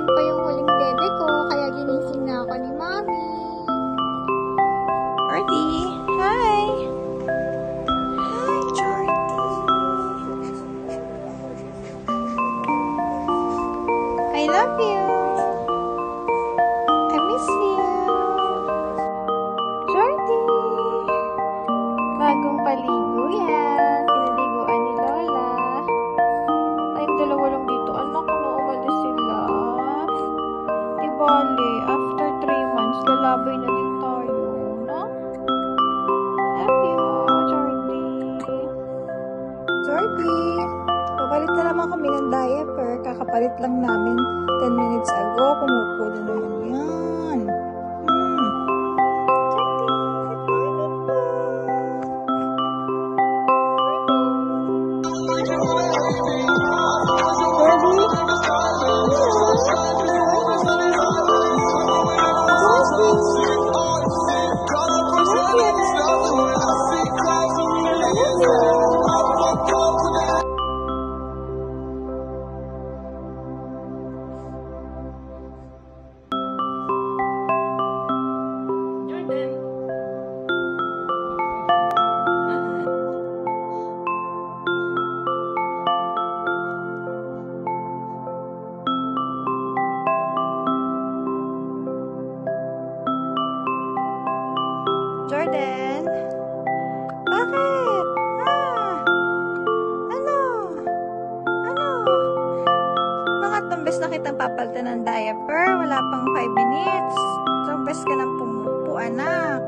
pa yung huling bebe ko, kaya ginising na ako ni Mommy. Jordy, hi! Hi, Jordy! I love you! I miss you! Jordy! Bagong paligo yan. Pinaliguan ni Lola. Tayong dalawa lang dito. Anak, kung umalis sila. Di bale, after 3 months, lalabay na din tayo. No? Love you, Jordy. Jordy, papalit na naman kami ng diaper. Kakapalit lang namin 10 minutes ago. Kumukulo naman yan. Jordan? Bakit? Ano? Mga tumbes na kitang papalitan ng diaper. Wala pang 5 minutes. Tumbes ka ng pumupo, anak.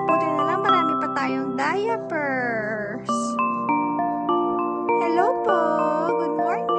Buti na lang marami pa tayong diapers. Hello po. Good morning.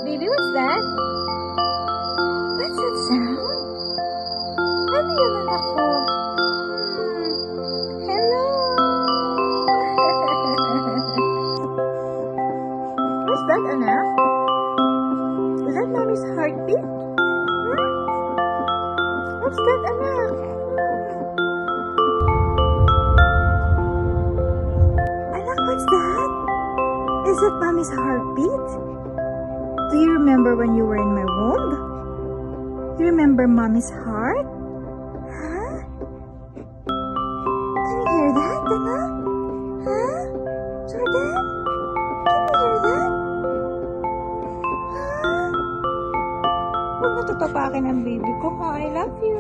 Baby, what's that? What's that sound? Ano yun, anak ko? Hello! What's that, anak? Is that mommy's heartbeat? What's that, anak? Anak, what's that? Is it mommy's heartbeat? Do you remember when you were in my womb? You remember mommy's heart? Huh? Can you hear that, anak? Huh? Jordan? Can you hear that? Huh? Huwag na tatapakin ang baby ko, ha? I love you.